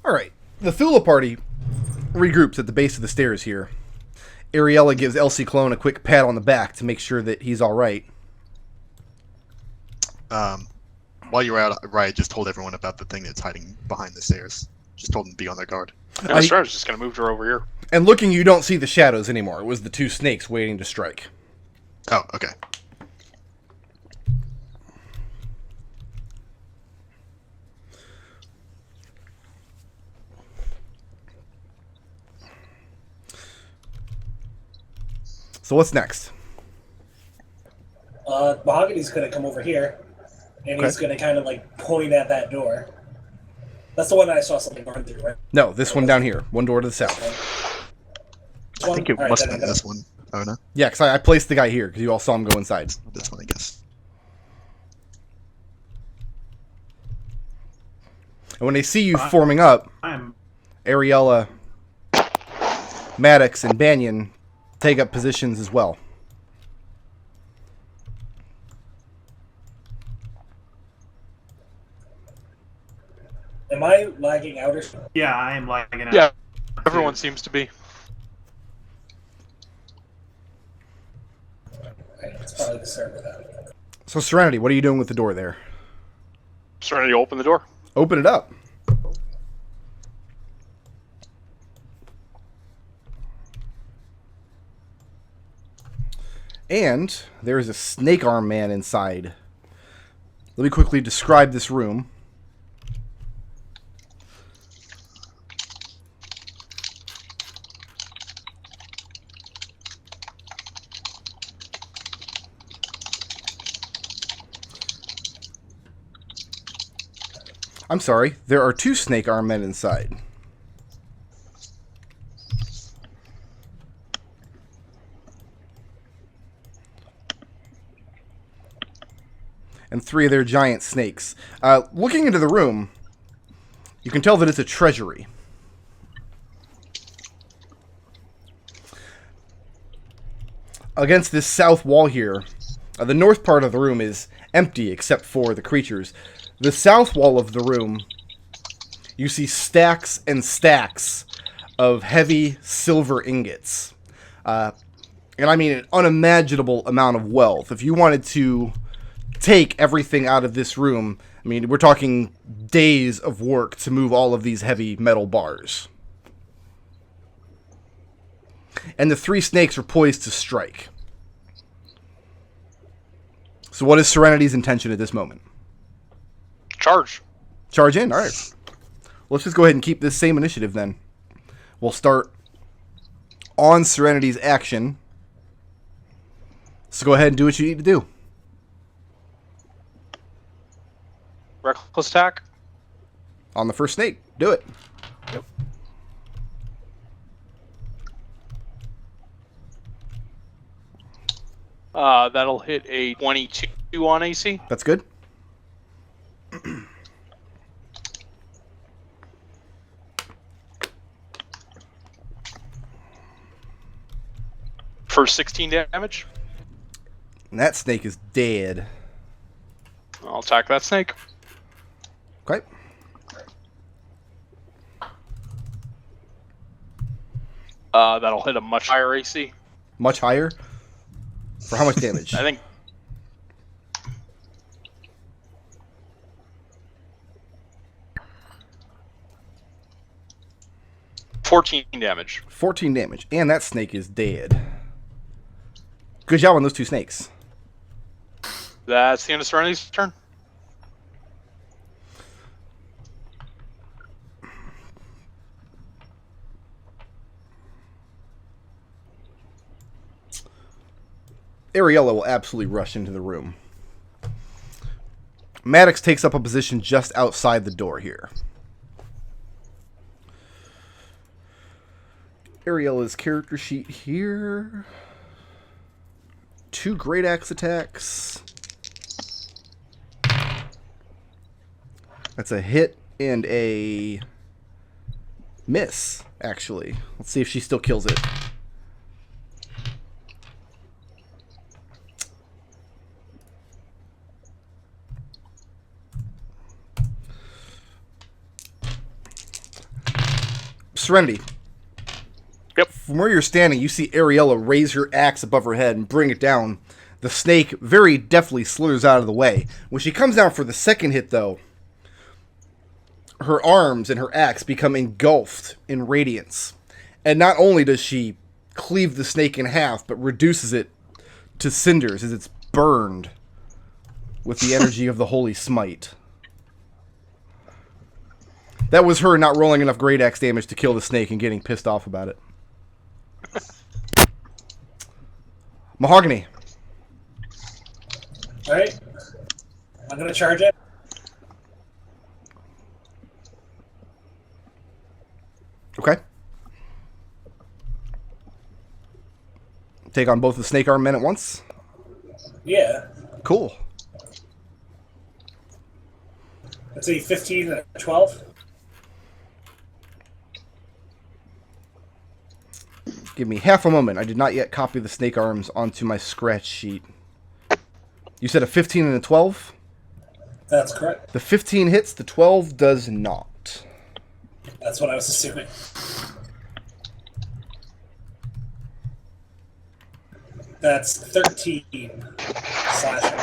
Alright, the Thula party regroups at the base of the stairs here. Ariella gives Ciclon a quick pat on the back to make sure that he's alright. While you were out, Riot just told everyone about the thing that's hiding behind the stairs. Just told them to be on their guard. Yeah, I was just going to move her over here. And looking, you don't see the shadows anymore. It was the two snakes waiting to strike. Oh, okay. So what's next? Mahogany's going to come over here, and he's going to kind of like point at that door. That's the one that I saw something run through, right? No, this one down here. One door to the south. I think it must have been this one. Oh, no? Yeah, because I placed the guy here, because you all saw him go inside. This one, I guess. And when they see you forming up, Ariella, Maddox, and Banyan take up positions as well. Am I lagging out or something? Yeah, I am lagging out. Yeah, everyone seems to be. Right, it's probably the server then. So Serenity, what are you doing with the door there? Serenity, open the door. Open it up. And there is a snake arm man inside. Let me quickly describe this room. I'm sorry, there are two snake arm men inside. And three of their giant snakes. Looking into the room, you can tell that it's a treasury. Against this south wall here, the north part of the room is empty except for the creatures. The south wall of the room, you see stacks and stacks of heavy silver ingots. And I mean an unimaginable amount of wealth. If you wanted to take everything out of this room, I mean, we're talking days of work to move all of these heavy metal bars. And the three snakes are poised to strike. So what is Serenity's intention at this moment? Charge. Charge in? Alright. Let's just go ahead and keep this same initiative then. We'll start on Serenity's action. So go ahead and do what you need to do. Reckless attack. On the first snake. Do it. Yep. That'll hit a 22 on AC. That's good. For 16 damage. And that snake is dead. I'll attack that snake. Okay. That'll hit a much higher AC. Much higher? For how much damage? I think 14 damage. 14 damage. And that snake is dead. Good job on those two snakes. That's the end of Serenity's turn. Ariella will absolutely rush into the room. Maddox takes up a position just outside the door here. Ariella's character sheet here. 2 Great Axe attacks. That's a hit and a miss, actually. Let's see if she still kills it. Serenity. Yep. From where you're standing, you see Ariella raise her axe above her head and bring it down. The snake very deftly slithers out of the way. When she comes down for the second hit, though, her arms and her axe become engulfed in radiance. And not only does she cleave the snake in half, but reduces it to cinders as it's burned with the energy of the Holy Smite. That was her not rolling enough great axe damage to kill the snake and getting pissed off about it. Mahogany. Alright. I'm gonna charge it. Okay. Take on both the snake arm men at once. Yeah. Cool. Let's see, 15 and a 12. Give me half a moment. I did not yet copy the snake arms onto my scratch sheet. You said a 15 and a 12? That's correct. The 15 hits, the 12 does not. That's what I was assuming. That's 13 slashing.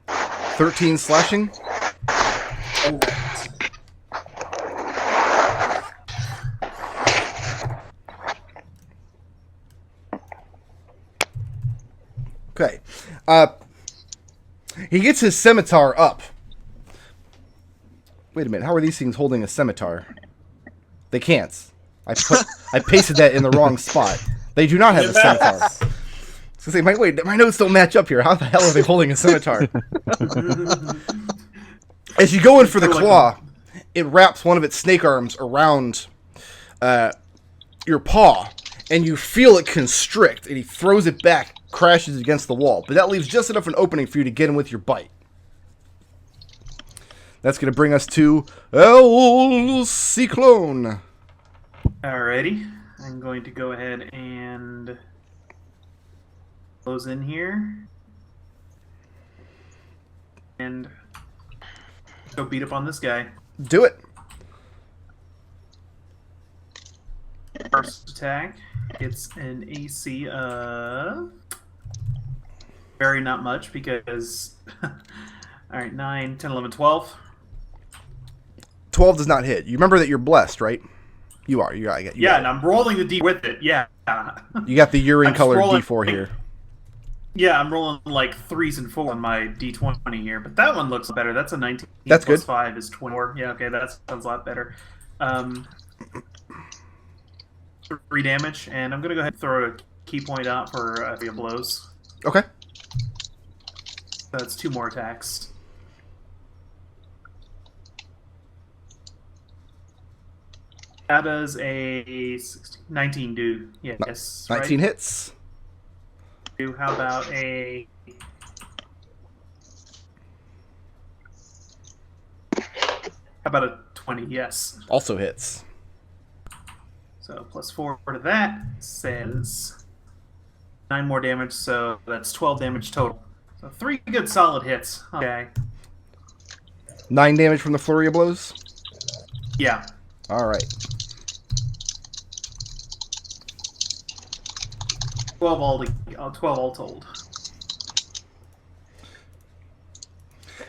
13 slashing? Correct. Okay. He gets his scimitar up. Wait a minute. How are these things holding a scimitar? They can't. I pasted that in the wrong spot. They do not have a scimitar. So say, wait, my notes don't match up here. How the hell are they holding a scimitar? As you go in for the claw, it wraps one of its snake arms around your paw, and you feel it constrict, and he throws it back, crashes against the wall. But that leaves just enough of an opening for you to get in with your bite. That's going to bring us to El Ciclon. Alrighty. I'm going to go ahead and close in here. And go beat up on this guy. Do it. First attack. It's an AC of... very not much because... Alright, 9, 10, 11, 12. 12 does not hit. You remember that you're blessed, right? You are. You got And I'm rolling the D with it. Yeah. You got the urine colored rolling, D4 here. Yeah, I'm rolling like 3s and 4 on my D20 here, but that one looks better. That's a 19. That's plus good. 5 is 24. Yeah, okay, that sounds a lot better. 3 damage, and I'm gonna go ahead and throw a key point out for via blows. Okay. So that's 2 more attacks. How does a 19 do? Yeah, yes. 19 right? hits. How about a... How about a 20? Yes. Also hits. So plus 4 to that says 9 more damage, so that's 12 damage total. So 3 good solid hits. Okay. 9 damage from the flurry of blows? Yeah. Alright. 12 all told.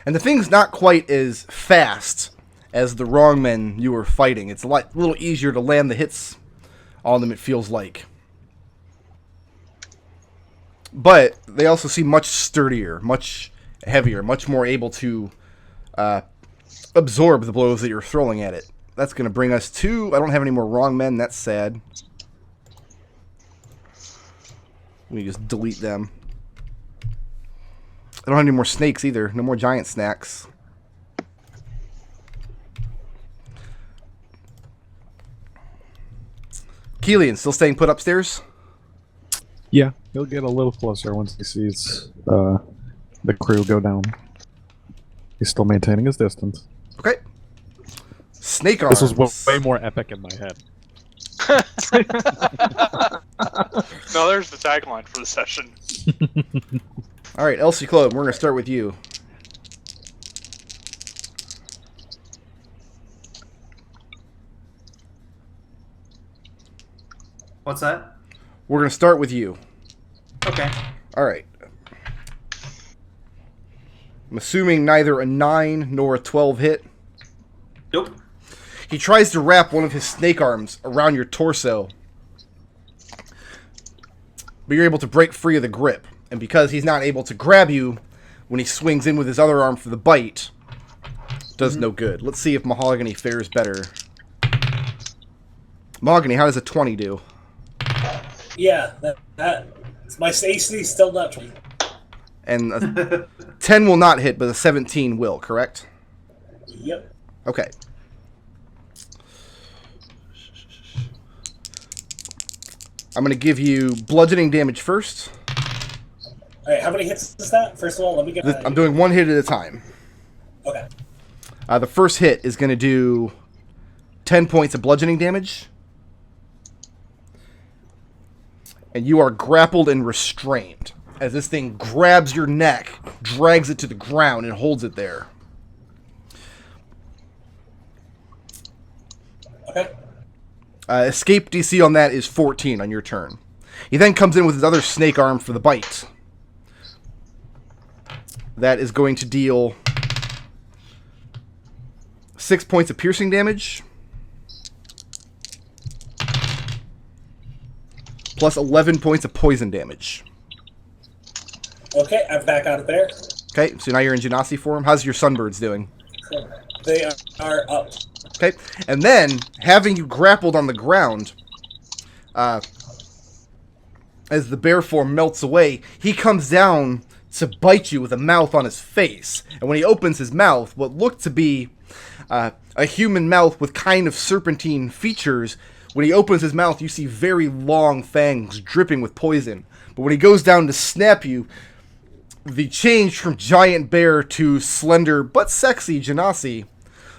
And the thing's not quite as fast as the wrongmen you were fighting. It's a little easier to land the hits on them, it feels like. But they also seem much sturdier, much heavier, much more able to absorb the blows that you're throwing at it. That's going to bring us to... I don't have any more wrongmen. That's sad. Let me just delete them. I don't have any more snakes either. No more giant snacks. Kelian, still staying put upstairs? Yeah, he'll get a little closer once he sees the crew go down. He's still maintaining his distance. Okay. Snake arms. This was way more epic in my head. No, there's the tagline for the session. Alright, Elsie Clone, we're going to start with you. What's that? We're going to start with you. Okay. All right. I'm assuming neither a 9 nor a 12 hit. Nope. He tries to wrap one of his snake arms around your torso, but you're able to break free of the grip. And because he's not able to grab you when he swings in with his other arm for the bite, does no good. Let's see if Mahogany fares better. Mahogany, how does a 20 do? Yeah, my AC is still not 20. And a 10 will not hit, but a 17 will, correct? Yep. Okay. I'm going to give you bludgeoning damage first. All right, how many hits is that? First of all, let me get. I'm doing one hit at a time. Okay. The first hit is going to do 10 points of bludgeoning damage. And you are grappled and restrained as this thing grabs your neck, drags it to the ground, and holds it there. Okay. Escape DC on that is 14 on your turn. He then comes in with his other snake arm for the bite. That is going to deal 6 points of piercing damage. Plus 11 points of poison damage. Okay, I'm back out of there. Okay, so now you're in Genasi form. How's your sunbirds doing? They are up. Okay, and then, having you grappled on the ground, as the bear form melts away, he comes down to bite you with a mouth on his face. And when he opens his mouth, what looked to be a human mouth with kind of serpentine features, when he opens his mouth, you see very long fangs dripping with poison. But when he goes down to snap you, the change from giant bear to slender but sexy Genasi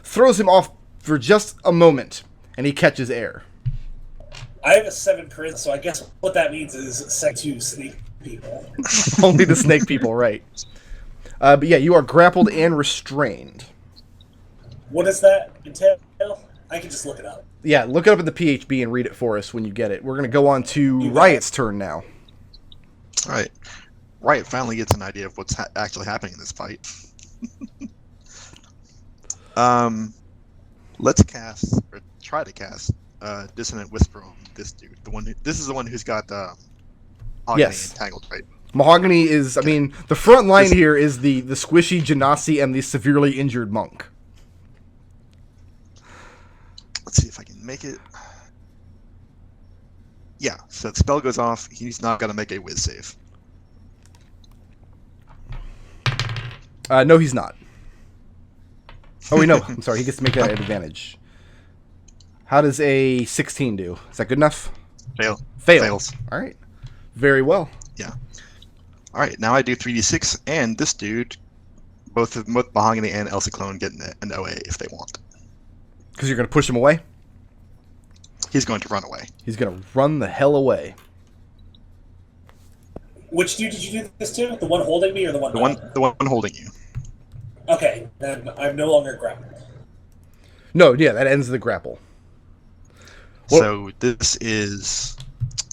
throws him off for just a moment, and he catches air. I have a 7 charisma, so I guess what that means is sec to snake people. Only the snake people, right. But yeah, you are grappled and restrained. What does that entail? I can just look it up. Yeah, look it up in the PHB and read it for us when you get it. We're going to go on to Riot's turn now. All right. Riot finally gets an idea of what's actually happening in this fight. Let's cast, or try to cast, Dissonant Whisper on this dude. This is the one who's got Mahogany entangled, right? Mahogany is, I mean, the front line here is the squishy Genasi and the severely injured monk. Let's see if I can make it. Yeah, so the spell goes off. He's not going to make a whiz save. No, he's not. Oh, wait, no. I'm sorry. He gets to make that at advantage. How does a 16 do? Is that good enough? Fails. All right. Very well. Yeah. All right, now I do 3d6, and this dude, both Mahogany and Ciclon get an OA if they want. Because you're going to push him away? He's going to run away. He's going to run the hell away. Which dude did you do this to? The one holding me or the one? The one holding you. Okay, then I'm no longer grappled. No, yeah, that ends the grapple. So this is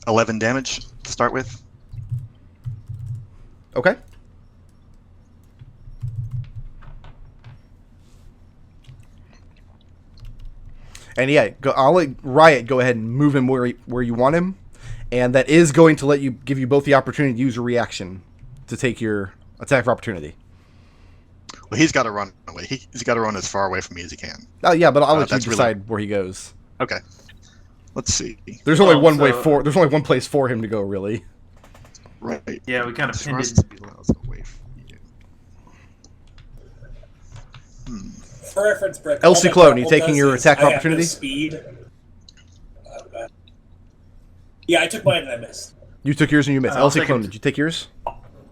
11 damage to start with. Okay. And yeah, I'll let Riot go ahead and move him where you want him, and that is going to give you both the opportunity to use a reaction to take your attack of opportunity. Well, he's got to run away. He's got to run as far away from me as he can. Oh yeah, but I'll let you decide where he goes. Okay. Let's see. There's only one way for. There's only one place for him to go, really. Right. Yeah, we kind of pinned it. Away from you. For reference, Brick. Ciclon, you taking your attack of opportunity? Speed. Yeah, I took mine and I missed. You took yours and you missed. Ciclon, did you take yours?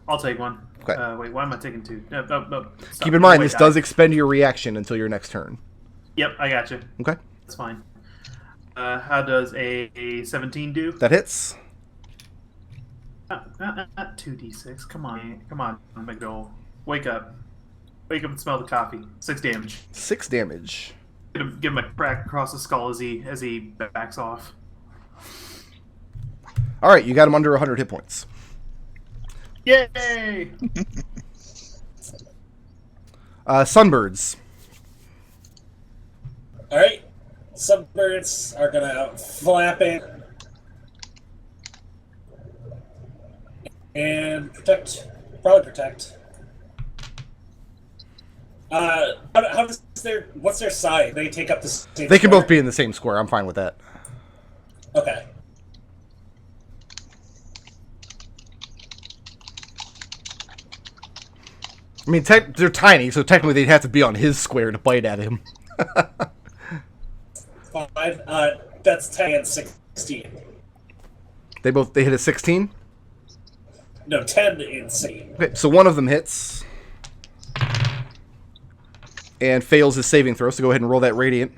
I'll take one. Okay. Wait, why am I taking two? No, Keep in mind, this does expend your reaction until your next turn. Yep, I got you. Okay. That's fine. How does a 17 do? That hits. 2d6. Come on, McDohl. Wake up. Wake up and smell the coffee. 6 damage. 6 damage. Give him a crack across the skull as he backs off. All right, you got him under 100 hit points. Yay! Sunbirds. All right. Sunbirds are gonna flap in and protect. Probably protect. How does what's their side? They take up the same They can square? both be in the same square. I'm fine with that. Okay. I mean, they're tiny, so technically they'd have to be on his square to bite at him. Fine. That's 10 and 16. They hit a 16. No, 10 and 16. Okay, so one of them hits and fails his saving throw. So go ahead and roll that radiant.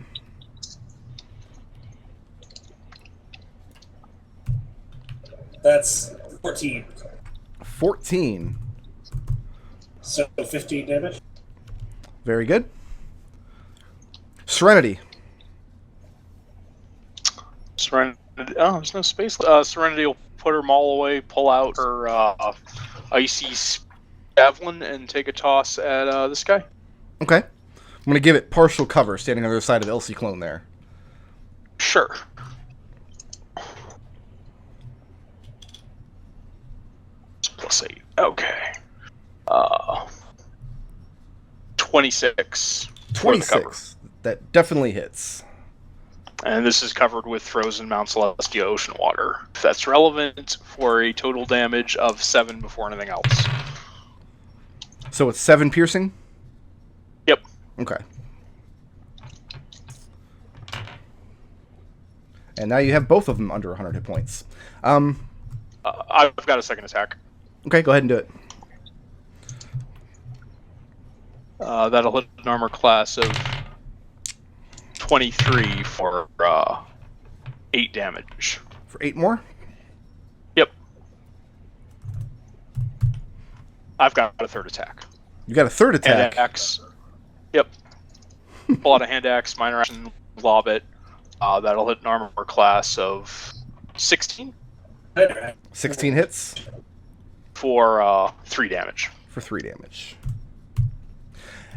That's 14. 14. So 15 damage. Very good. Serenity. Serenity. Oh, there's no space. Serenity will put her maul away, pull out her icy javelin, and take a toss at this guy. Okay. I'm going to give it partial cover, standing on the other side of the Ciclon there. Sure. +8. Okay. 26. for the cover. 26. That definitely hits. And this is covered with frozen Mount Celestia ocean water. If that's relevant, for a total damage of 7 before anything else. So it's 7 piercing? Yep. Okay. And now you have both of them under 100 hit points. I've got a second attack. Okay, go ahead and do it. That'll hit an armor class of 23 for 8 damage. For 8 more? Yep. I've got a third attack. You got a third attack. Hand axe. Yep. Pull out a hand axe, minor action, lob it. That'll hit an armor class of 16 16 hits? for 3 damage. For 3 damage.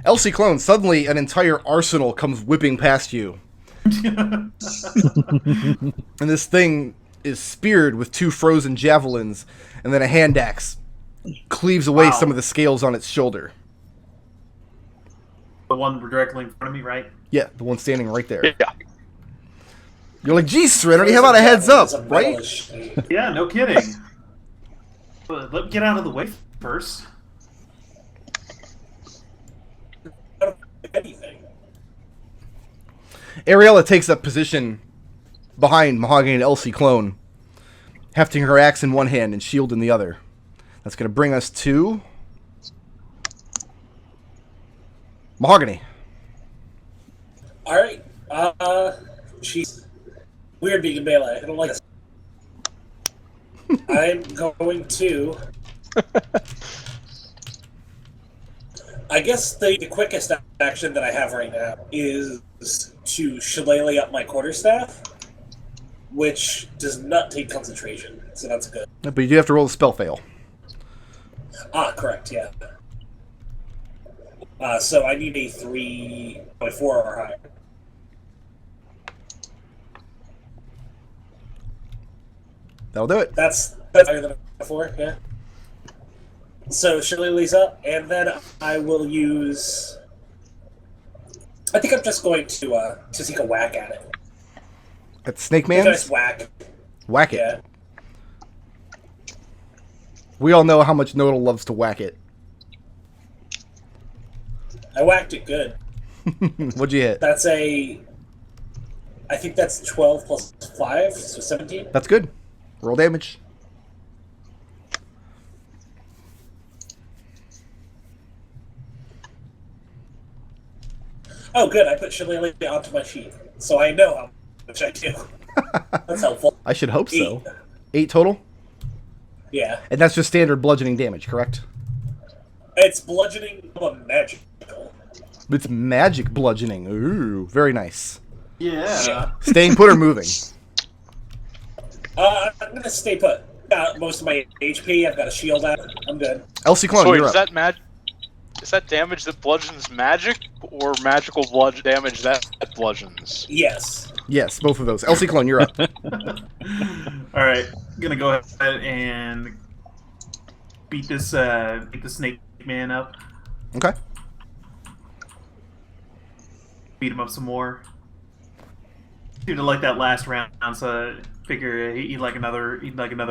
Ciclon, suddenly an entire arsenal comes whipping past you. And this thing is speared with 2 frozen javelins, and then a hand axe cleaves away some of the scales on its shoulder. The one directly in front of me, right? Yeah, the one standing right there. Yeah. You're like, geez, Serenity, how about a heads up, right? Yeah, no kidding. Let me get out of the way first. Anything. Ariella takes up position behind Mahogany and Ciclon, hefting her axe in one hand and shield in the other. That's going to bring us to Mahogany. All right. She's weird being in melee. I don't like this. I'm going to. I guess the quickest action that I have right now is to shillelagh up my quarterstaff, which does not take concentration, so that's good. But you do have to roll a spell fail. Ah, correct, yeah. So I need a 3.4 or higher. That'll do it. That's higher than a 4, yeah. So shillelagh's up, and then I will use. I think I'm just going to take a whack at it. At Snake Man? Just whack. Whack it. Yeah. We all know how much Nodal loves to whack it. I whacked it good. What'd you hit? That's a. I think that's 12 plus 5, so 17. That's good. Roll damage. Oh, good. I put shillelagh onto my sheet, so I know how much I do. That's helpful. I should hope so. 8. 8 total? Yeah. And that's just standard bludgeoning damage, correct? It's bludgeoning but magical. It's magic bludgeoning. Ooh, very nice. Yeah. Staying put or moving? I'm gonna stay put. Got most of my HP. I've got a shield out. I'm good. Ciclon, So wait, you're is up. that is that damage that bludgeons magic, or magical damage that bludgeons? Yes. Yes, both of those. Ciclon, you're up. All right, I'm gonna go ahead and beat this snake man up. Okay. Beat him up some more. Seemed to like that last round, so I figure he'd like another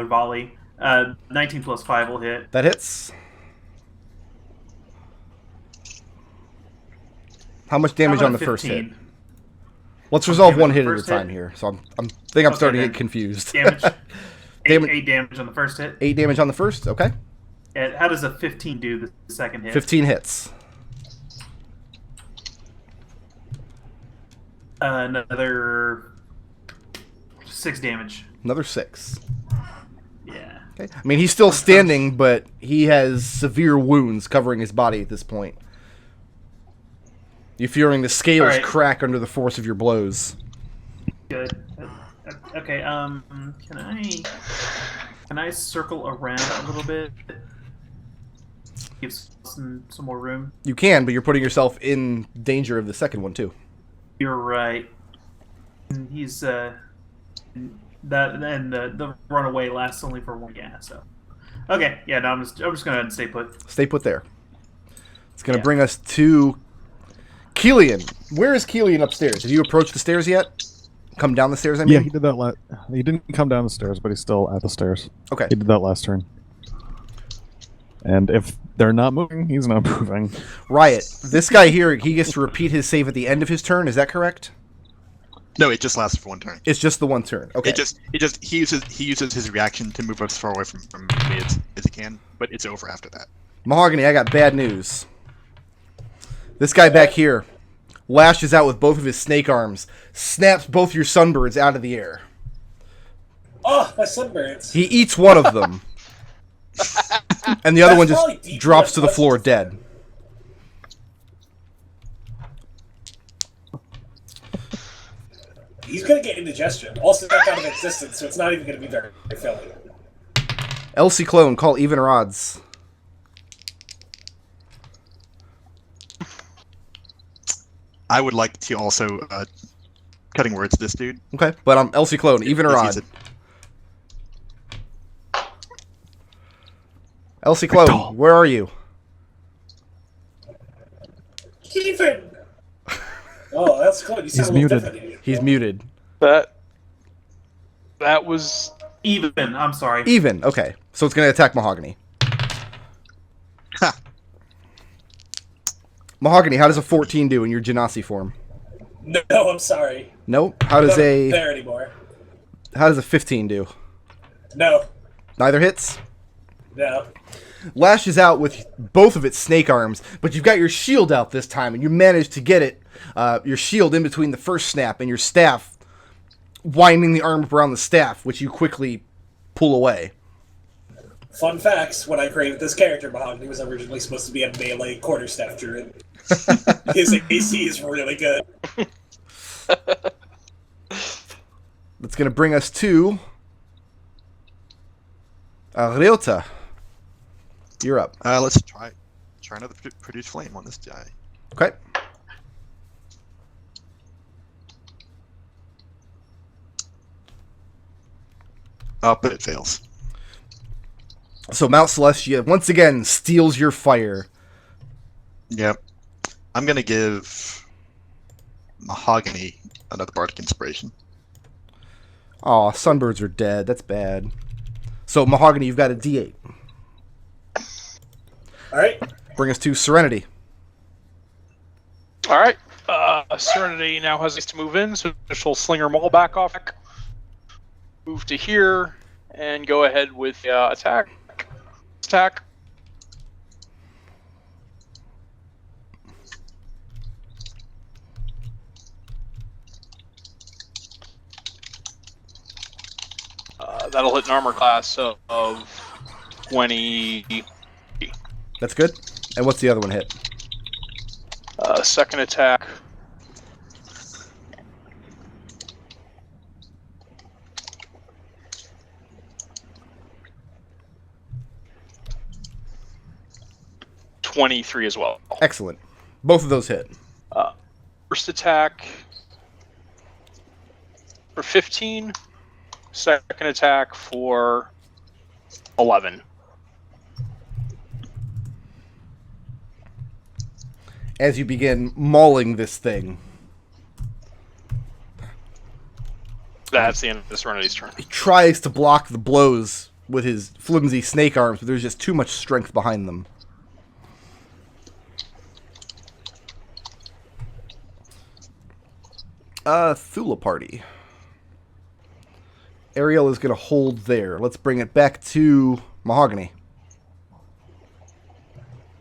volley. 19 plus 5 will hit. That hits. How much damage How on the about first hit? 15? Let's resolve damage one on hit the at a first time hit? here. So I'm starting to then. get confused. Damage. Damage- 8 damage on the first hit. 8 damage on the first. Okay. And how does a 15 do the second hit? 15 hits. Another 6 damage. Another 6. Yeah. Okay. I mean, he's still standing, but he has severe wounds covering his body at this point. You're feeling the scales All right. crack under the force of your blows. Good. Okay. Can I circle around a little bit? Give some more room. You can, but you're putting yourself in danger of the second one too. You're right. And he's the runaway lasts only for 1 gas. So okay, yeah. No, I'm just gonna go ahead and stay put. Stay put there. It's gonna bring us to Kelian. Where is Kelian upstairs? Have you approached the stairs yet? Come down the stairs, I mean? Yeah, he did that he didn't come down the stairs, but he's still at the stairs. Okay. He did that last turn. And if they're not moving, he's not moving. Riot. This guy here, he gets to repeat his save at the end of his turn, is that correct? No, it just lasts for 1 turn. It's just the one turn. Okay. He uses his reaction to move as far away from me as he can, but it's over after that. Mahogany, I got bad news. This guy back here lashes out with both of his snake arms, snaps both your sunbirds out of the air. Oh, my sunbirds. He eats one of them. And the other one That's probably just deep drops enough to the us floor to- dead. He's gonna get indigestion. Also, that's out of existence, so it's not even gonna be very filling. Ciclon, call even or odds. I would like to also cutting words this dude. Okay, but Ciclon, even or If odd. he's Ciclon, McDohl. where are you? Even. Oh, that's cool. You sound a little muted. different than usual. He's muted. That was Even. I'm sorry. Even, okay. So it's going to attack Mahogany. Ha. Mahogany, how does a 14 do in your Genasi form? No, I'm sorry. Nope. How I'm does not a there anymore. 15 do? No, Neither hits? no. Lashes out with both of its snake arms, but you've got your shield out this time, and you manage to get it, your shield in between the first snap and your staff, winding the arm around the staff, which you quickly pull away. Fun facts: when I created this character, Mahogany was originally supposed to be a melee quarterstaff druid. His AC is really good. That's going to bring us to Ryota. You're up. Let's try another produce flame on this guy. Okay. But it fails. So Mount Celestia once again steals your fire. Yep. I'm gonna give Mahogany another bardic inspiration. Aw, sunbirds are dead. That's bad. So Mahogany, you've got a D8. All right. Bring us to Serenity. all right. Serenity now has to move in, so she'll sling her maul back off. Move to here and go ahead with attack. Attack. That'll hit an armor class of 20. That's good. And what's the other one hit? Second attack. 23 as well. Excellent. Both of those hit. First attack for 15. Second attack for 11. As you begin mauling this thing, That's the end of the Serenity's turn. he tries to block the blows with his flimsy snake arms, but there's just too much strength behind them. Thula party. Ariel is going to hold there. Let's bring it back to Mahogany.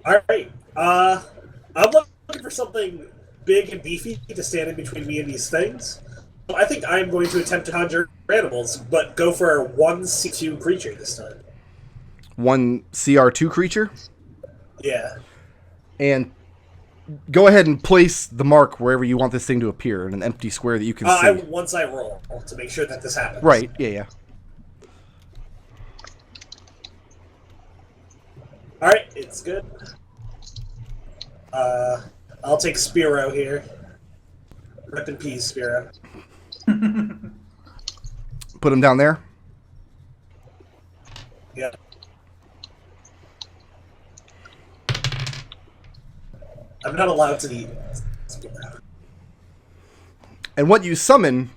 All right. I'm looking for something big and beefy to stand in between me and these things. I think I'm going to attempt to conjure animals, but go for a 1/2 creature this time. 1 CR2 creature. Yeah. And go ahead and place the mark wherever you want this thing to appear in an empty square that you can see. Once I roll to make sure that this happens. Right, yeah. All right, it's good. I'll take Spiro here. Rip in peace, Spiro. Put him down there. Yeah. I'm not allowed to eat. And what you summon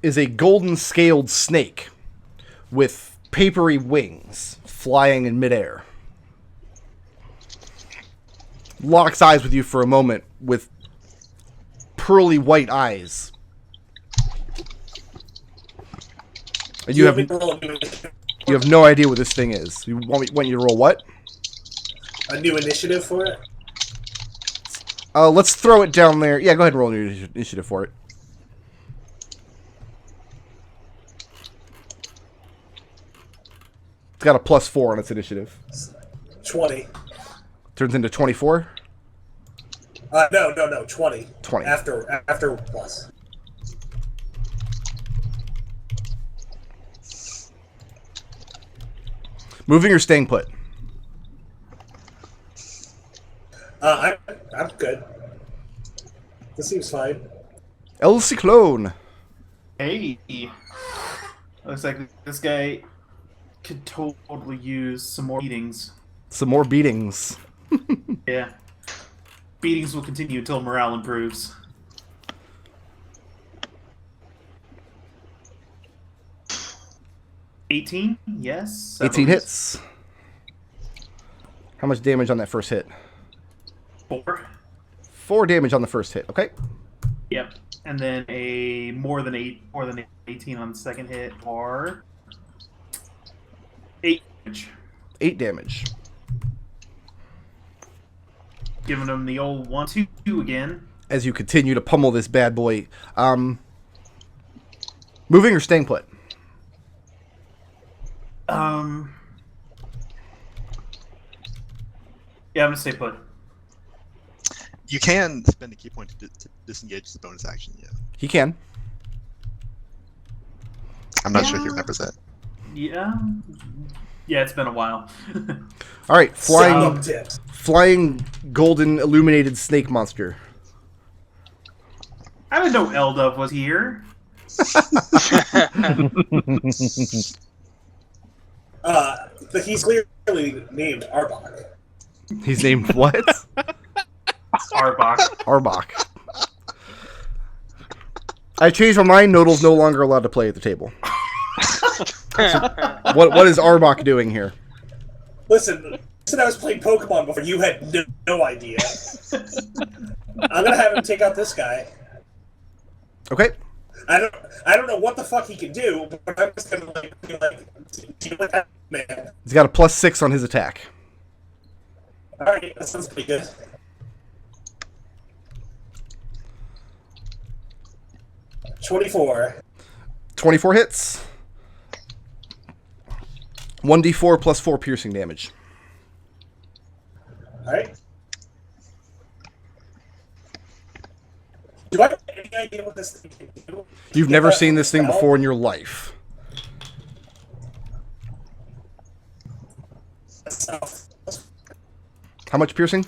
is a golden scaled snake with papery wings flying in midair. Locks eyes with you for a moment with pearly white eyes. And you have no idea what this thing is. You want you to roll what? A new initiative for it? Let's throw it down there. Yeah, go ahead and roll an initiative for it. It's got a +4 on its initiative. 20. Turns into 24? No, 20. 20. After plus. Moving or staying put? I'm good. This seems fine. El Ciclon. Hey. Looks like this guy could totally use some more beatings. Some more beatings. Yeah. Beatings will continue until morale improves. $18? Yes. 18 hits. How much damage on that first hit? 4. 4 damage on the first hit. Okay. Yep. And then a more than 18 on the second hit, or 8 damage. 8 damage. Giving him the old 1-2 again. As you continue to pummel this bad boy. Moving or staying put? Yeah, I'm gonna stay put. You can spend a key point to disengage the bonus action, yeah. He can. I'm not sure he remembers that. Yeah. Yeah, it's been a while. All right, Sound tips. flying golden illuminated snake monster. I didn't know Eldov was here. But he's clearly named Arbok. He's named what? Arbok. Arbok. I changed my mind. Nodal's no longer allowed to play at the table. So, what is Arbok doing here? Listen, I was playing Pokemon before. You had no idea. I'm gonna have him take out this guy. Okay. I don't know what the fuck he can do, but I'm just gonna deal with that man. He's got a +6 on his attack. All right, that sounds pretty good. $24. 24 hits. 1d4 +4 piercing damage. All right. Do I have any idea what this thing can do? You've never seen this thing before in your life. How much piercing?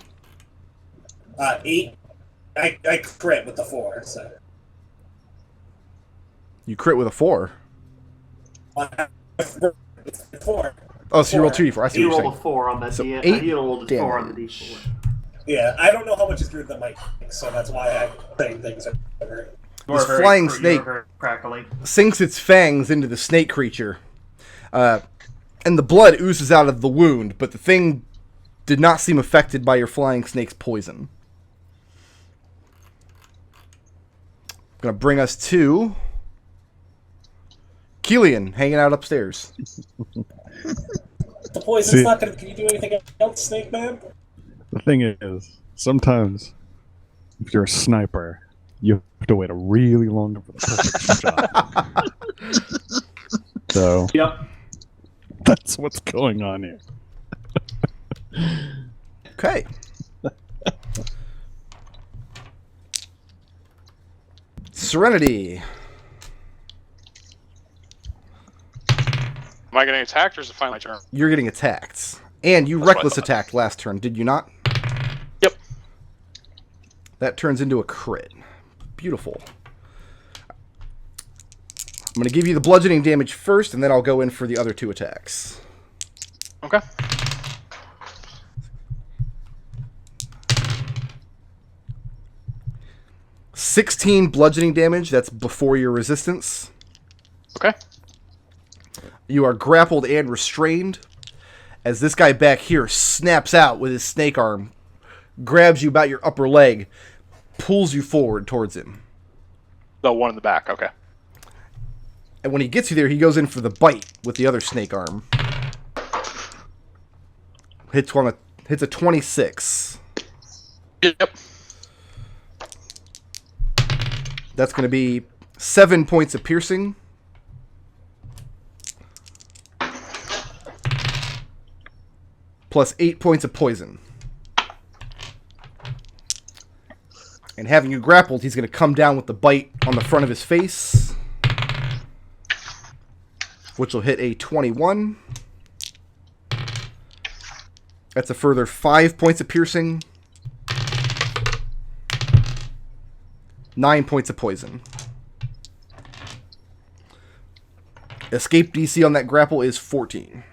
8. I crit with the 4, so. You crit with a 4. 4. Oh, so you rolled 2d4. I see You what you're rolled saying. a 4 on that So D. 8 You rolled a 4 on the damage. D4. Yeah, I don't know how much is through the mic, so that's why I'm saying things over. This flying You're snake very crackly. sinks its fangs into the snake creature, and the blood oozes out of the wound, but the thing did not seem affected by your flying snake's poison. Gonna bring us to Kelian, hanging out upstairs. The poison's See- not gonna. Can you do anything else, Snake Man? The thing is, sometimes if you're a sniper, you have to wait a really long time for the perfect shot. So Yep. that's what's going on here. Okay. Serenity. Am I getting attacked or is it finally my turn? You're getting attacked. And you That's what I reckless thought. attacked last turn, did you not? Yep. That turns into a crit. Beautiful. I'm going to give you the bludgeoning damage first, and then I'll go in for the other 2 attacks. Okay. $16 bludgeoning damage, that's before your resistance. Okay. You are grappled and restrained as this guy back here snaps out with his snake arm, grabs you about your upper leg, pulls you forward towards him. The one in the back. Okay. And when he gets you there, he goes in for the bite with the other snake arm. Hits a 26. Yep. That's going to be 7 points of piercing. Plus 8 points of poison. And having you grappled, he's going to come down with the bite on the front of his face, which will hit a 21. That's a further 5 points of piercing. 9 points of poison. Escape DC on that grapple is 14.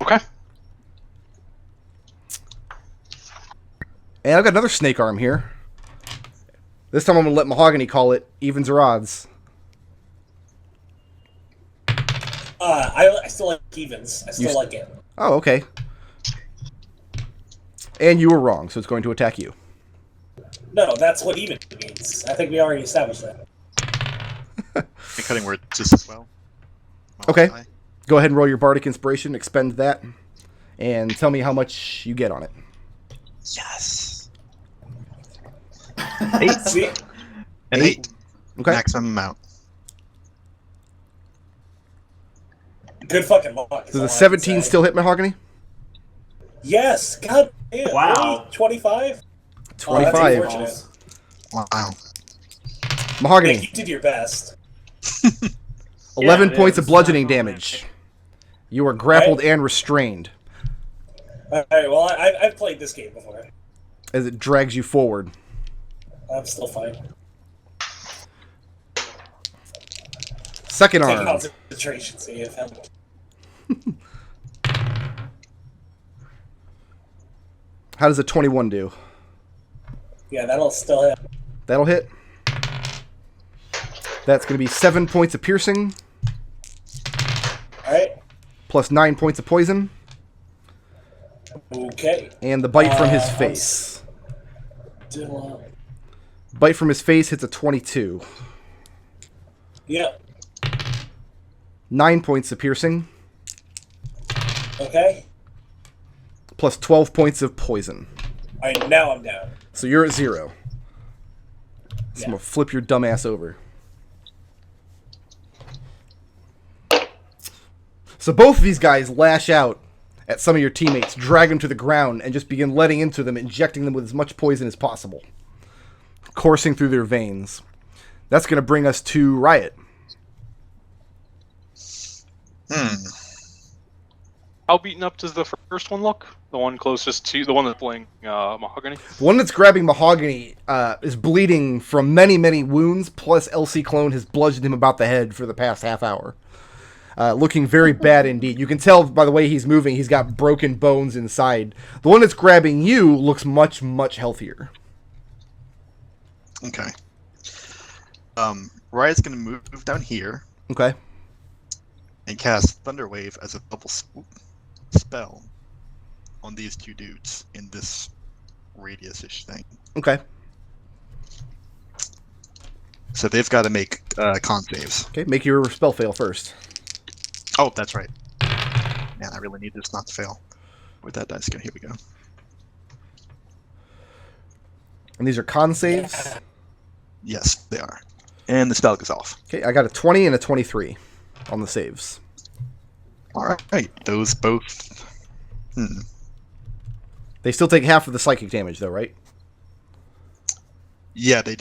Okay. And I've got another snake arm here. This time I'm going to let Mahogany call it evens or odds. I still like evens. I still like it. Oh, okay. And you were wrong, so it's going to attack you. No, that's what even means. I think we already established that. And cutting words just as well. Okay. Go ahead and roll your Bardic Inspiration, expend that, and tell me how much you get on it. Yes. 8. See? An 8. Okay. Maximum amount. Good fucking luck. Does the 17 still hit Mahogany? Yes. God damn. Wow. 25? 25. Wow. Mahogany, You did your best. 11 it points of is. bludgeoning damage. You are grappled and restrained Alright, well, I've played this game before. as it drags you forward. I'm still fine. Second Take arm. concentration, see if help. How does a 21 do? Yeah, that'll still hit. That'll hit. That's going to be 7 points of piercing, Alright. plus 9 points of poison, Okay. and the bite from his face. Bite from his face hits a 22. Yep. 9 points of piercing, Okay. plus 12 points of poison. Alright, now I'm down. So you're at 0. So Yeah. I'm going to flip your dumb ass over. So both of these guys lash out at some of your teammates, drag them to the ground, and just begin letting into them, injecting them with as much poison as possible, coursing through their veins. That's going to bring us to Riot. How beaten up does the first one look? The one closest to the one that's playing Mahogany? The one that's grabbing Mahogany is bleeding from many, many wounds, plus Ciclon has bludgeoned him about the head for the past half hour. Looking very bad indeed. You can tell by the way he's moving, he's got broken bones inside. The one that's grabbing you looks much, much healthier. Okay. Riot's going to move down here. Okay. And cast Thunderwave as a double spell on these two dudes in this radius-ish thing. Okay. So they've got to make con saves. Okay, make your spell fail first. Oh, that's right. Man, I really need this not to fail. Where'd that dice go? Here we go. And these are con saves? Yes, they are. And the spell goes off. Okay, I got a 20 and a 23 on the saves. All right, those both. They still take half of the psychic damage, though, right? Yeah, they.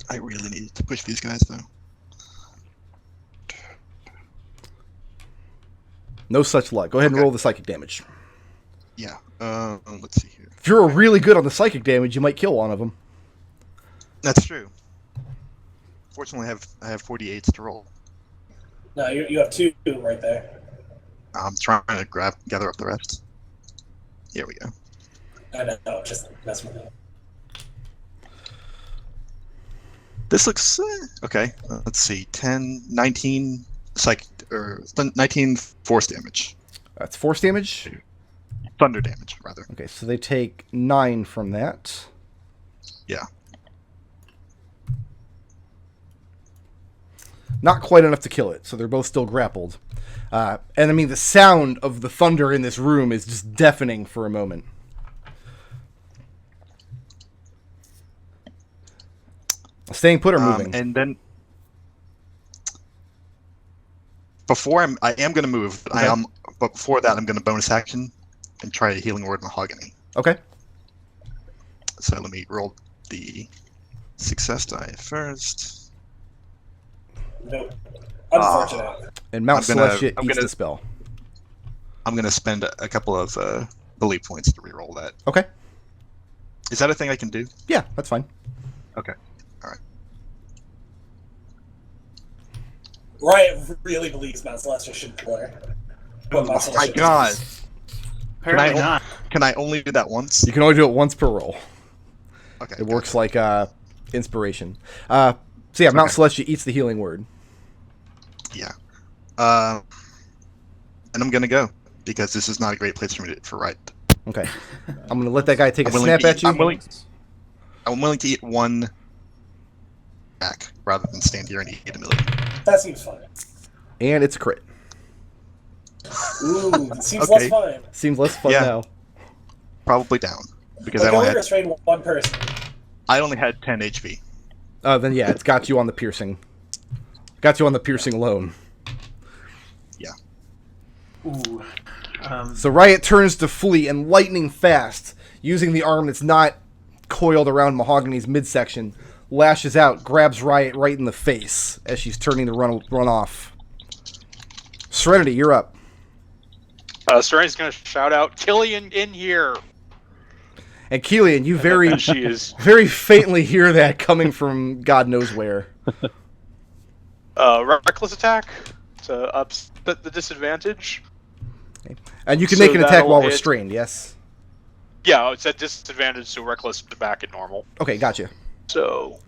I really needed to push these guys, though. No such luck. Go ahead and roll the psychic damage. Yeah. Let's see here. If you're really good on the psychic damage, you might kill one of them. That's true. Fortunately, I have 48s to roll. No, you have 2 right there. I'm trying to gather up the rest. Here we go. I know, just mess with it. This looks okay. Let's see, 10, 19 19 force damage. That's force damage? Thunder damage, rather. Okay, so they take 9 from that. Yeah. Not quite enough to kill it, so they're both still grappled. And I mean, the sound of the thunder in this room is just deafening for a moment. Staying put or moving? And then before I am going to move. Okay. But before that, I'm going to bonus action and try a healing word Mahogany. Okay. So let me roll the success die first. Nope. Unfortunate. And Mount I'm gonna- Celestia I'm eats gonna- the spell. I'm going to spend a couple of belief points to reroll that. Okay. Is that a thing I can do? Yeah, that's fine. Okay. All right. Riot really believes Mount Celestia should kill her. But Mount Oh my Celestia god. doesn't. Apparently Can I- not. Can I only do that once? You can only do it once per roll. Okay. It works like inspiration. So yeah, Mount Celestia eats the healing word. Yeah. And I'm going to go because this is not a great place for Riot. Okay. I'm going to let that guy take a I'm willing snap to at eat- you. I'm willing to eat one back rather than stand here and eat a million. That seems fine. And it's a crit. Ooh, it seems Okay. less fun. Seems less fun Yeah. now. Probably down because Like, I only only had restrain one person. 10 HP. Then yeah, it's got you on the piercing. Got you on the piercing alone. Yeah. Ooh. So Riot turns to flee and lightning fast, using the arm that's not coiled around Mahogany's midsection, lashes out, grabs Riot right in the face as she's turning to run off. Serenity, you're up. Serenity's going to shout out, Kelian in here! And Kelian, you very, And she is very faintly hear that coming from God knows where. reckless attack to upset the disadvantage. And you can So make an attack that'll while hit. restrained, yes? Yeah, it's at disadvantage, so reckless but back at normal. Okay, gotcha. So,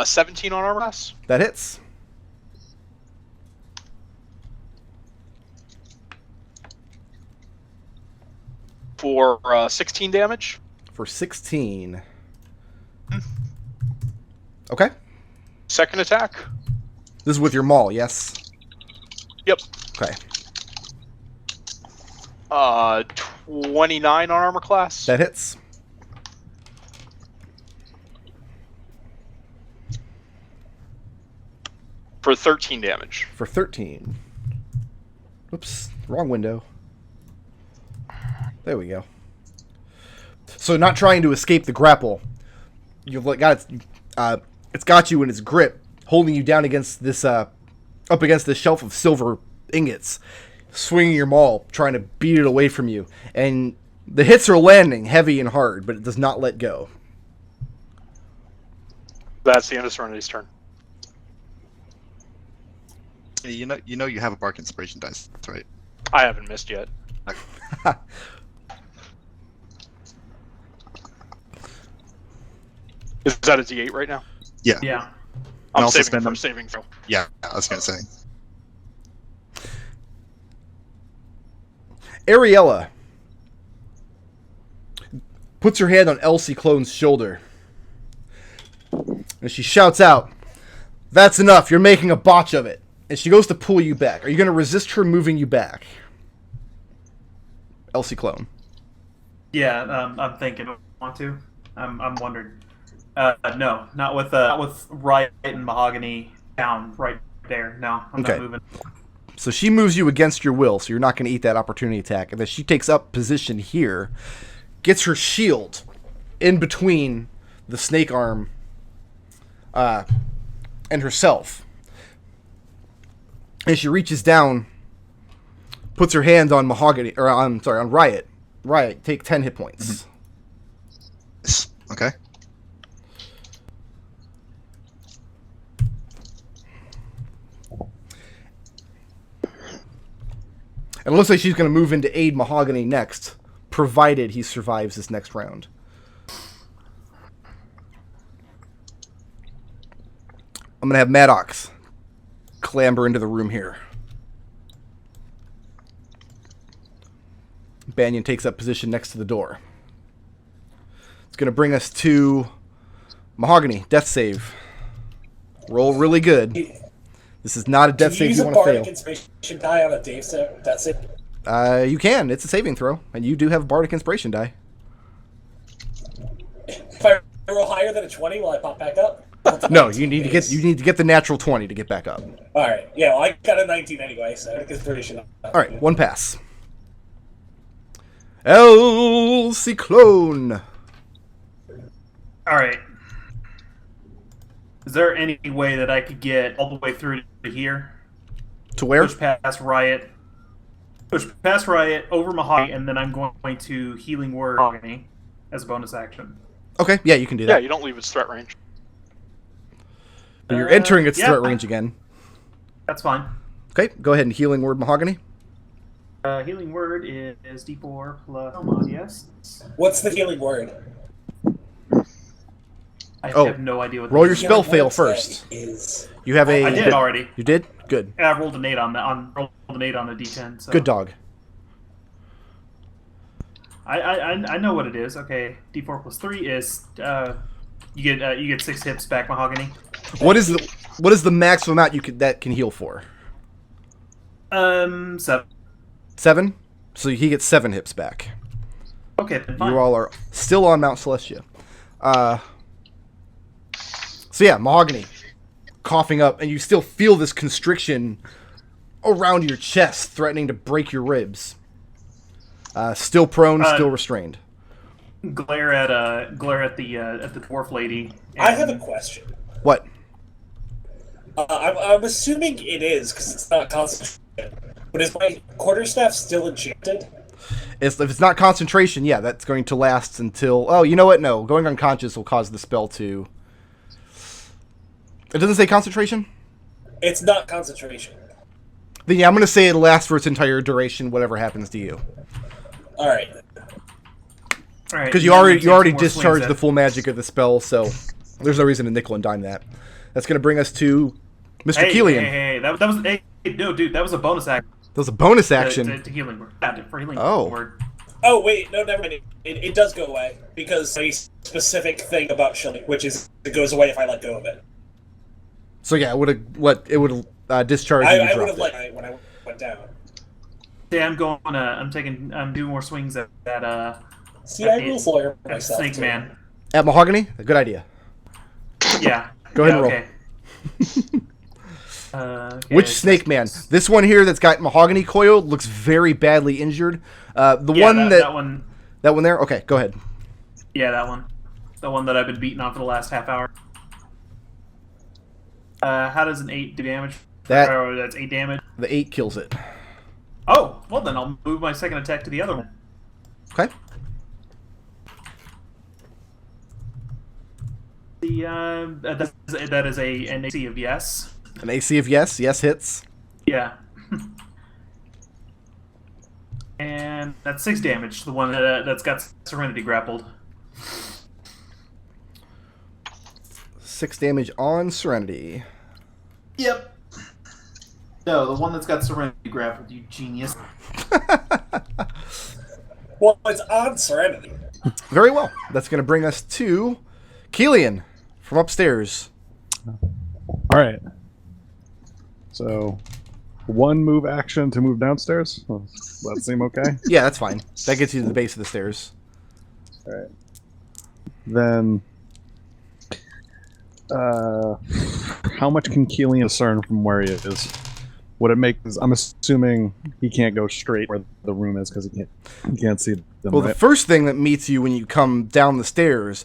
17 on armor class. That hits. For 16 damage. For 16. Okay. Second attack. This is with your maul, yes? Yep. Okay. 29 on armor class. That hits. For 13 damage. For 13. Oops, wrong window. There we go. So not trying to escape the grapple. You've got it's got you in its grip, holding you down against this up against this shelf of silver ingots, swinging your maul, trying to beat it away from you. And the hits are landing heavy and hard, but it does not let go. That's the end of Serenity's turn. You know you have a Bark Inspiration dice, that's right? I haven't missed yet. Is that a D8 right now? Yeah. Yeah. I'm also saving spend for them. saving throw. Yeah, I was gonna say. Ariella puts her hand on Ciclon's shoulder. And she shouts out, "That's enough, you're making a botch of it." And she goes to pull you back. Are you going to resist her moving you back? Ciclon. Yeah, I'm thinking I want to. I'm wondering. No, not with Riot and Mahogany down right there. No, I'm Okay. not moving. So she moves you against your will, so you're not going to eat that opportunity attack. And then she takes up position here, gets her shield in between the snake arm and herself. And she reaches down, puts her hand on Mahogany, or on Riot. Riot, take 10 hit points. Okay. And it looks like she's going to move in to aid Mahogany next, provided he survives this next round. I'm going to have Maddox clamber into the room here. Banyan takes up position next to the door. It's going to bring us to Mahogany. Death save. Roll really good. This is not a death save you want to fail. Can you use a Bardic Inspiration die on a Dave save? That's it. You can. It's a saving throw, and you do have a Bardic Inspiration die. If I roll higher than a 20, will I pop back up? No, you need to get the natural 20 to get back up. All right. Yeah, well, I got a 19 anyway, so I think Inspiration. All right, one pass. Ciclon. All right. Is there any way that I could get all the way through to here? To where? Push past Riot, over Mahogany, and then I'm going to Healing Word Mahogany as a bonus action. Okay, yeah, you can do Yeah, that. you don't leave its threat range. You're entering its yeah. threat range again. That's fine. Okay, go ahead and Healing Word Mahogany. Healing Word is D4 plus mod, yes. What's the healing word? I Oh, have no idea what roll that your is. spell Healing fail word first. Is You have a... I did already. You did? Good. I rolled an 8 on rolled an 8 on a D10. So. Good dog. I know what it is. Okay, D4 plus 3 is you get 6 hits back, Mahogany. What is the maximum amount that can heal for? 7. 7? So he gets 7 hits back. Okay, then fine. You all are still on Mount Celestia. So yeah, Mahogany coughing up, and you still feel this constriction around your chest, threatening to break your ribs. Still prone, still restrained. Glare at the dwarf lady. I have a question. What? I'm assuming it is because it's not concentration. But is my quarterstaff still enchanted? If it's not concentration, yeah, that's going to last until... Oh, you know what? No, going unconscious will cause the spell to... It doesn't say concentration? It's not concentration. Then yeah, I'm going to say it'll last for its entire duration, whatever happens to you. All right. Because you already discharged the full magic of the spell, so there's no reason to nickel and dime that. That's going to bring us to Mr. Kelian. Hey, that was no, dude, that was a bonus action. That was a bonus action. To healing word. For healing word. Oh wait, no, never mind. It does go away because a specific thing about shielding, which is it goes away if I let go of it. So yeah, it would have discharged. I would have let it when I went down. Yeah, I'm doing more swings at See, I will lawyer myself. Snake too. Man. At Mahogany, a good idea. Yeah. Go ahead and roll. Okay. Okay, Which Snake Man? This one here that's got Mahogany coiled looks very badly injured. That one there. Okay, go ahead. Yeah, that one. The one that I've been beating on for the last half hour. How does an 8 do damage? That's 8 damage. The 8 kills it. Oh, well then I'll move my second attack to the other one. Okay. That is an AC of yes. An AC of yes. Yes hits. Yeah. And that's 6 damage. The one that's got Serenity grappled. 6 damage on Serenity. Yep. No, the one that's got Serenity grappled, you genius. Well, it's on Serenity. Very well. That's going to bring us to Kelian from upstairs. All right. So, 1 move action to move downstairs. Does that seem okay? Yeah, that's fine. That gets you to the base of the stairs. All right. Then, how much can Kelian discern from where he is? Would it make? I'm assuming he can't go straight where the room is because he can't see them. Well, right? the first thing that meets you when you come down the stairs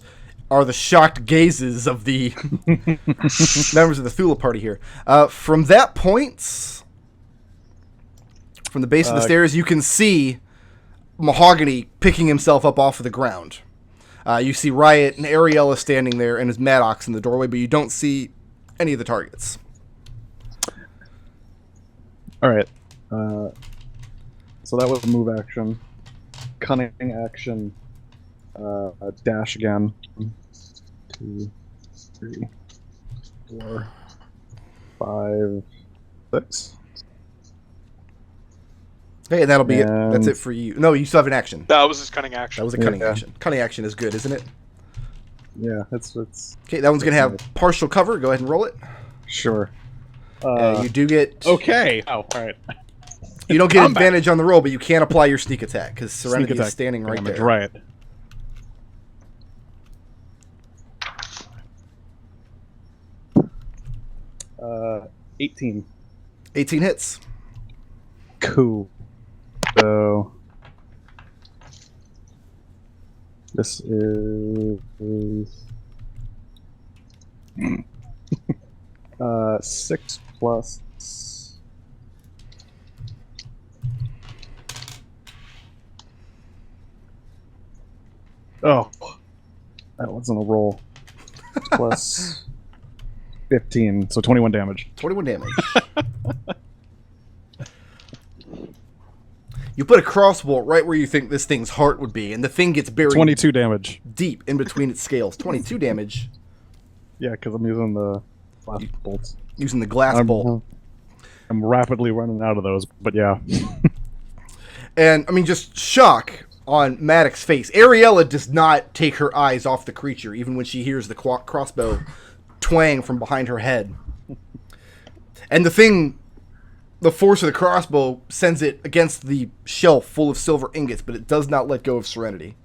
are the shocked gazes of the members of the Thula party here. From that point, from the base of the stairs, you can see Mahogany picking himself up off of the ground. You see Riot and Ariella standing there and his Maddox in the doorway, but you don't see any of the targets. All right. So that was a move action. Cunning action. Dash again. 1, 2, 3, 4, 5, 6. Okay, and that'll be it. And- That's it for you. No, you still have an action. That was his cunning action. That was a cunning Yeah. action. Cunning action is good, isn't it? Yeah, it's Okay, that one's going to have partial cover. Go ahead and roll it. sure. You do get... Okay. Oh, all right. You don't get I'm back. advantage on the roll, but you can apply your sneak attack because Serenity Sneak attack is standing right damage, there. Right. Uh, 18. 18 hits. Cool. So this is 6 plus. Oh, that wasn't a roll. Plus 15, so 21 damage. 21 damage. You put a crossbow right where you think this thing's heart would be, and the thing gets buried 22 damage. deep in between its scales. 22 damage Yeah, because I'm using the glass bolts. using the glass bolt. I'm rapidly running out of those, but yeah. And, I mean, just shock on Maddox's face. Ariella does not take her eyes off the creature, even when she hears the crossbow twang from behind her head. And the thing... The force of the crossbow sends it against the shelf full of silver ingots, but it does not let go of Serenity.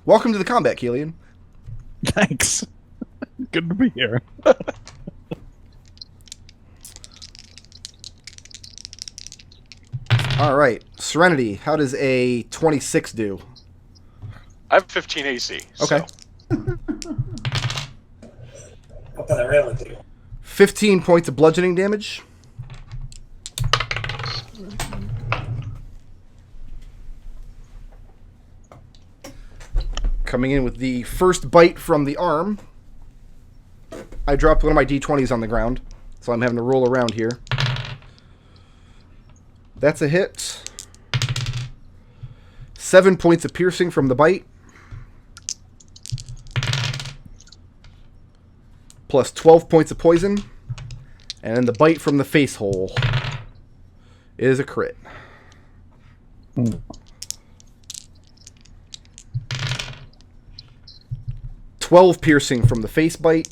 Welcome to the combat, Kelian. Thanks. Good to be here. All right, Serenity, how does a 26 do? I have 15 AC. Okay. So. What does that really do? 15 points of bludgeoning damage. Coming in with the first bite from the arm. I dropped one of my d20s on the ground, so I'm having to roll around here. That's a hit. 7 points of piercing from the bite. Plus 12 points of poison. And then the bite from the face hole is a crit. 12 piercing from the face bite.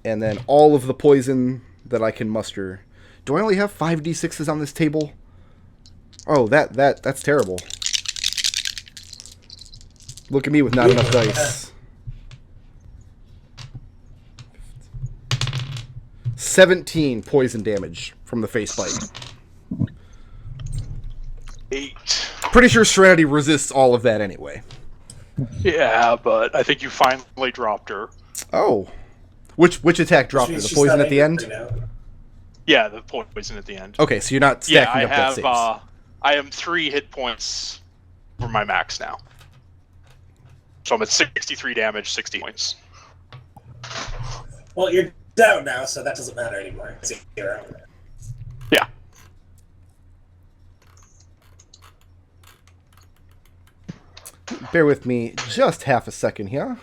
And then all of the poison that I can muster. Do I only have 5d6s on this table? Oh, that's terrible. Look at me with not enough dice. 17 poison damage from the face bite. 8. Pretty sure Serenity resists all of that anyway. Yeah, but I think you finally dropped her. Oh. Which attack dropped her? She's The poison not at the end? angry now. Yeah, the poison at the end. Okay, so you're not Yeah, stacking I up death have. saves. I am 3 hit points for my max now. So I'm at 63 damage, 60 points. Well, you're down now, so that doesn't matter anymore. It's 0. Yeah. Bear with me just half a second here.